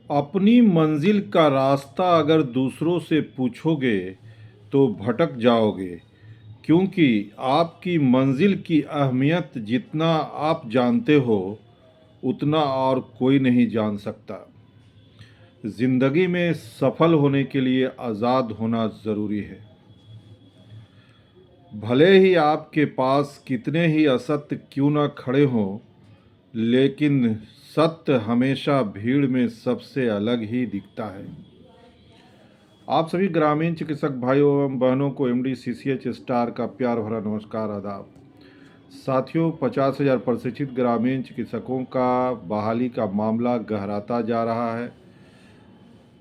अपनी मंजिल का रास्ता अगर दूसरों से पूछोगे तो भटक जाओगे, क्योंकि आपकी मंजिल की अहमियत जितना आप जानते हो उतना और कोई नहीं जान सकता। जिंदगी में सफल होने के लिए आज़ाद होना ज़रूरी है। भले ही आपके पास कितने ही असत्य क्यों न खड़े हों, लेकिन सत्य हमेशा भीड़ में सबसे अलग ही दिखता है। आप सभी ग्रामीण चिकित्सक भाइयों एवं बहनों को एमडी सीसीएच स्टार का प्यार भरा नमस्कार, आदाब। साथियों, 50,000 प्रशिक्षित ग्रामीण चिकित्सकों का बहाली का मामला गहराता जा रहा है।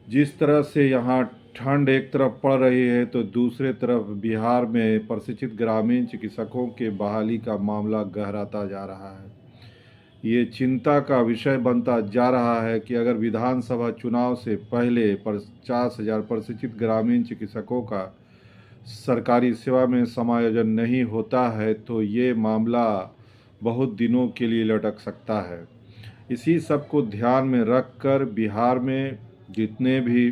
जिस तरह से यहाँ ठंड एक तरफ पड़ रही है तो दूसरे तरफ बिहार में प्रशिक्षित ग्रामीण चिकित्सकों के बहाली का मामला गहराता जा रहा है। ये चिंता का विषय बनता जा रहा है कि अगर विधानसभा चुनाव से पहले 50,000 प्रशिक्षित ग्रामीण चिकित्सकों का सरकारी सेवा में समायोजन नहीं होता है तो ये मामला बहुत दिनों के लिए लटक सकता है। इसी सब को ध्यान में रखकर बिहार में जितने भी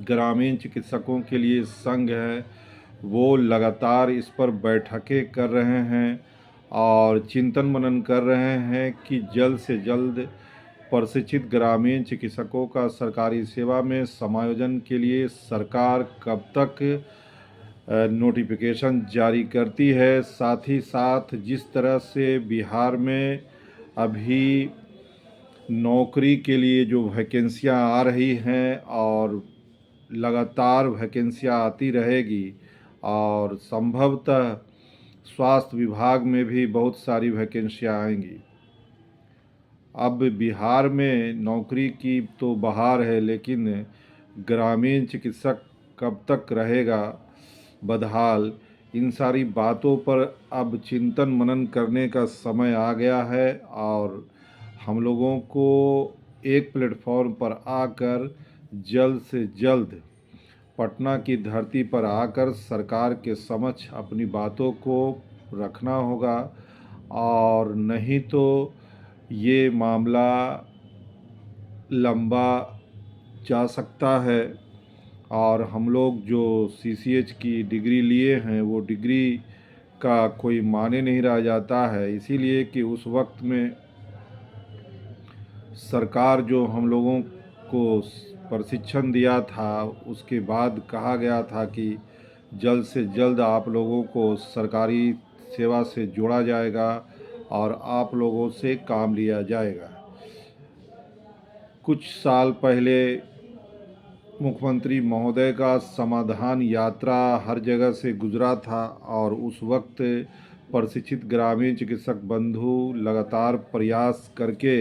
ग्रामीण चिकित्सकों के लिए संघ है वो लगातार इस पर बैठकें कर रहे हैं और चिंतन मनन कर रहे हैं कि जल्द से जल्द प्रशिक्षित ग्रामीण चिकित्सकों का सरकारी सेवा में समायोजन के लिए सरकार कब तक नोटिफिकेशन जारी करती है। साथ ही साथ जिस तरह से बिहार में अभी नौकरी के लिए जो वैकेंसियां आ रही हैं और लगातार वैकेंसियां आती रहेगी और संभवतः स्वास्थ्य विभाग में भी बहुत सारी वैकेंसियां आएंगी। अब बिहार में नौकरी की तो बहार है, लेकिन ग्रामीण चिकित्सक कब तक रहेगा बदहाल, इन सारी बातों पर अब चिंतन मनन करने का समय आ गया है और हम लोगों को एक प्लेटफॉर्म पर आकर जल्द से जल्द पटना की धरती पर आकर सरकार के समक्ष अपनी बातों को रखना होगा, और नहीं तो ये मामला लंबा जा सकता है और हम लोग जो सीसीएच की डिग्री लिए हैं वो डिग्री का कोई माने नहीं रह जाता है। इसीलिए कि उस वक्त में सरकार जो हम लोगों को प्रशिक्षण दिया था उसके बाद कहा गया था कि जल्द से जल्द आप लोगों को सरकारी सेवा से जोड़ा जाएगा और आप लोगों से काम लिया जाएगा। कुछ साल पहले मुख्यमंत्री महोदय का समाधान यात्रा हर जगह से गुजरा था और उस वक्त प्रशिक्षित ग्रामीण चिकित्सक बंधु लगातार प्रयास करके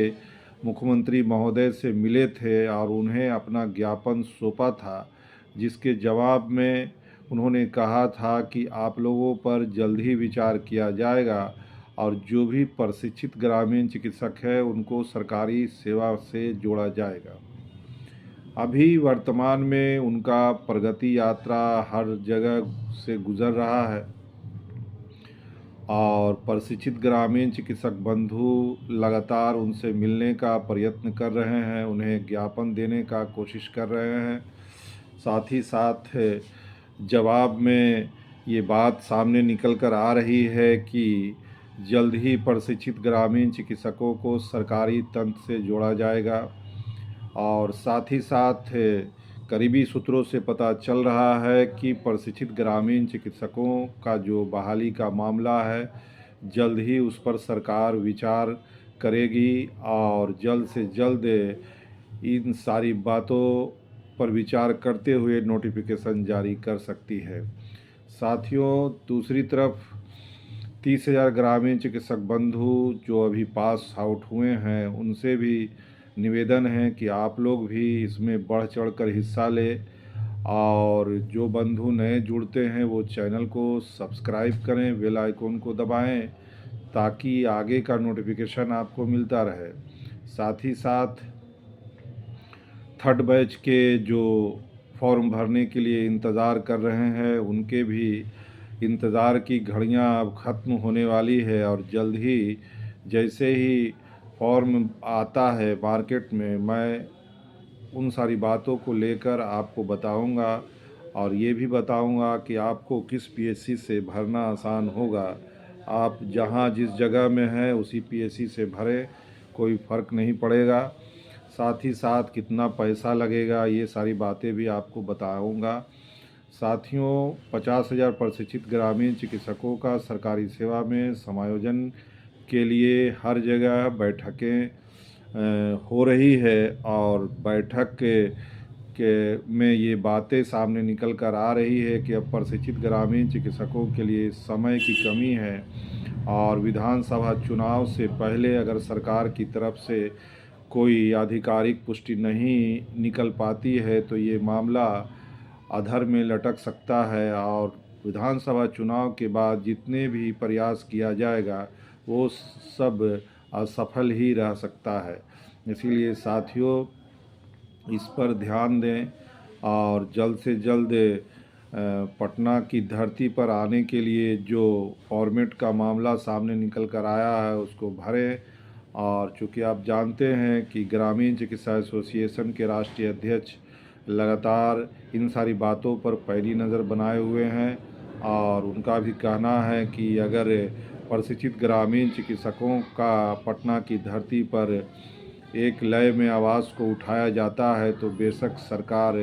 मुख्यमंत्री महोदय से मिले थे और उन्हें अपना ज्ञापन सौंपा था, जिसके जवाब में उन्होंने कहा था कि आप लोगों पर जल्द ही विचार किया जाएगा और जो भी प्रशिक्षित ग्रामीण चिकित्सक है उनको सरकारी सेवा से जोड़ा जाएगा। अभी वर्तमान में उनका प्रगति यात्रा हर जगह से गुजर रहा है और प्रशिक्षित ग्रामीण चिकित्सक बंधु लगातार उनसे मिलने का प्रयत्न कर रहे हैं, उन्हें ज्ञापन देने का कोशिश कर रहे हैं। साथ ही साथ जवाब में ये बात सामने निकल कर आ रही है कि जल्द ही प्रशिक्षित ग्रामीण चिकित्सकों को सरकारी तंत्र से जोड़ा जाएगा। और साथ ही साथ करीबी सूत्रों से पता चल रहा है कि प्रशिक्षित ग्रामीण चिकित्सकों का जो बहाली का मामला है जल्द ही उस पर सरकार विचार करेगी और जल्द से जल्द इन सारी बातों पर विचार करते हुए नोटिफिकेशन जारी कर सकती है। साथियों, दूसरी तरफ 30,000 ग्रामीण चिकित्सक बंधु जो अभी पास आउट हुए हैं उनसे भी निवेदन है कि आप लोग भी इसमें बढ़ चढ़ कर हिस्सा लें और जो बंधु नए जुड़ते हैं वो चैनल को सब्सक्राइब करें, बेल आइकन को दबाएं ताकि आगे का नोटिफिकेशन आपको मिलता रहे। साथ ही साथ थर्ड बैच के जो फॉर्म भरने के लिए इंतज़ार कर रहे हैं उनके भी इंतज़ार की घड़ियां अब ख़त्म होने वाली है और जल्द ही जैसे ही फॉर्म आता है मार्केट में, मैं उन सारी बातों को लेकर आपको बताऊंगा और ये भी बताऊंगा कि आपको किस पीएससी से भरना आसान होगा। आप जहां जिस जगह में हैं उसी पीएससी से भरें, कोई फ़र्क नहीं पड़ेगा। साथ ही साथ कितना पैसा लगेगा ये सारी बातें भी आपको बताऊंगा। साथियों, 50,000 प्रशिक्षित ग्रामीण चिकित्सकों का सरकारी सेवा में समायोजन के लिए हर जगह बैठकें हो रही है और बैठक के में ये बातें सामने निकल कर आ रही है कि अब प्रशिक्षित ग्रामीण चिकित्सकों के लिए समय की कमी है और विधानसभा चुनाव से पहले अगर सरकार की तरफ से कोई आधिकारिक पुष्टि नहीं निकल पाती है तो ये मामला अधर में लटक सकता है और विधानसभा चुनाव के बाद जितने भी प्रयास किया जाएगा वो सब असफल ही रह सकता है। इसीलिए साथियों, इस पर ध्यान दें और जल्द से जल्द पटना की धरती पर आने के लिए जो फॉर्मेट का मामला सामने निकल कर आया है उसको भरें। और चूँकि आप जानते हैं कि ग्रामीण चिकित्सा एसोसिएशन के राष्ट्रीय अध्यक्ष लगातार इन सारी बातों पर पैनी नज़र बनाए हुए हैं और उनका भी कहना है कि अगर प्रशिक्षित ग्रामीण चिकित्सकों का पटना की धरती पर एक लय में आवाज़ को उठाया जाता है तो बेशक सरकार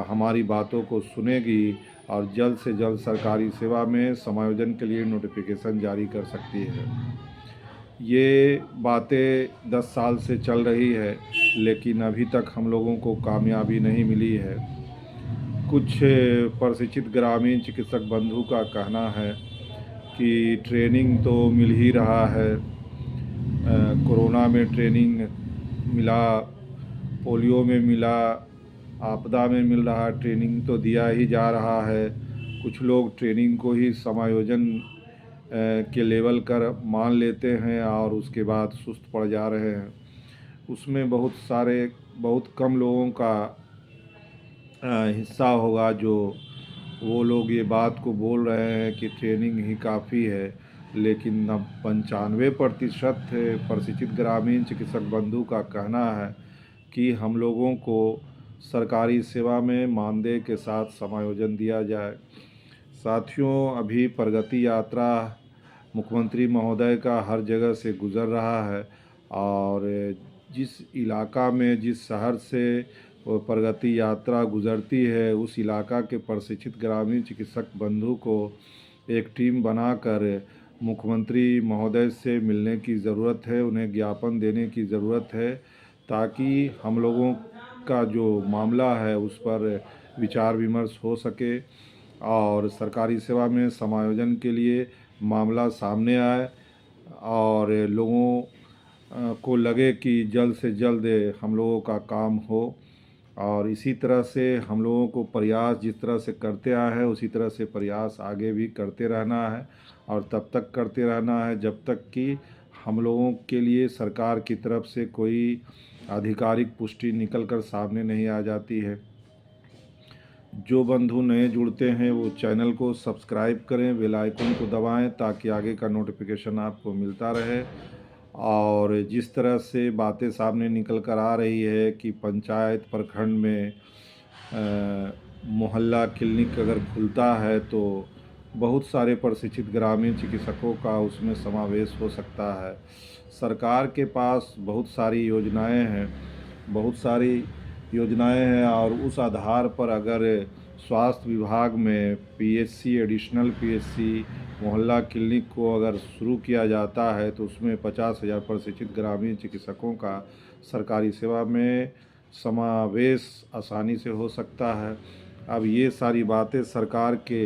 हमारी बातों को सुनेगी और जल्द से जल्द सरकारी सेवा में समायोजन के लिए नोटिफिकेशन जारी कर सकती है। ये बातें 10 साल से चल रही है लेकिन अभी तक हम लोगों को कामयाबी नहीं मिली है। कुछ प्रशिक्षित ग्रामीण चिकित्सक बंधु का कहना है कि ट्रेनिंग तो मिल ही रहा है, कोरोना में ट्रेनिंग मिला, पोलियो में मिला, आपदा में मिल रहा, ट्रेनिंग तो दिया ही जा रहा है। कुछ लोग ट्रेनिंग को ही समायोजन के लेवल कर मान लेते हैं और उसके बाद सुस्त पड़ जा रहे हैं। उसमें बहुत कम लोगों का हिस्सा होगा जो वो लोग ये बात को बोल रहे हैं कि ट्रेनिंग ही काफ़ी है, लेकिन 95% प्रशिक्षित ग्रामीण चिकित्सक बंधु का कहना है कि हम लोगों को सरकारी सेवा में मानदेय के साथ समायोजन दिया जाए। साथियों, अभी प्रगति यात्रा मुख्यमंत्री महोदय का हर जगह से गुज़र रहा है और जिस इलाका में जिस शहर से वो प्रगति यात्रा गुज़रती है उस इलाका के प्रशिक्षित ग्रामीण चिकित्सक बंधु को एक टीम बनाकर मुख्यमंत्री महोदय से मिलने की ज़रूरत है, उन्हें ज्ञापन देने की ज़रूरत है ताकि हम लोगों का जो मामला है उस पर विचार विमर्श हो सके और सरकारी सेवा में समायोजन के लिए मामला सामने आए और लोगों को लगे कि जल्द से जल्द हम लोगों का काम हो। और इसी तरह से हम लोगों को प्रयास जिस तरह से करते आए हैं उसी तरह से प्रयास आगे भी करते रहना है और तब तक करते रहना है जब तक कि हम लोगों के लिए सरकार की तरफ से कोई आधिकारिक पुष्टि निकल कर सामने नहीं आ जाती है। जो बंधु नए जुड़ते हैं वो चैनल को सब्सक्राइब करें, बेल आइकन को दबाएं ताकि आगे का नोटिफिकेशन आपको मिलता रहे। और जिस तरह से बातें सामने निकल कर आ रही है कि पंचायत प्रखंड में मोहल्ला क्लिनिक अगर खुलता है तो बहुत सारे प्रशिक्षित ग्रामीण चिकित्सकों का उसमें समावेश हो सकता है। सरकार के पास बहुत सारी योजनाएं हैं और उस आधार पर अगर स्वास्थ्य विभाग में पीएचसी, एडिशनल पीएचसी, मोहल्ला क्लिनिक को अगर शुरू किया जाता है तो उसमें 50,000 प्रशिक्षित ग्रामीण चिकित्सकों का सरकारी सेवा में समावेश आसानी से हो सकता है। अब ये सारी बातें सरकार के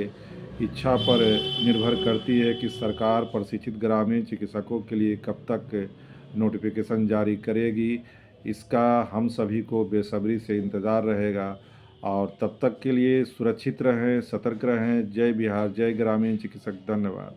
इच्छा पर निर्भर करती है कि सरकार प्रशिक्षित ग्रामीण चिकित्सकों के लिए कब तक नोटिफिकेशन जारी करेगी। इसका हम सभी को बेसब्री से इंतज़ार रहेगा और तब तक के लिए सुरक्षित रहें, सतर्क रहें। जय बिहार, जय ग्रामीण चिकित्सक। धन्यवाद।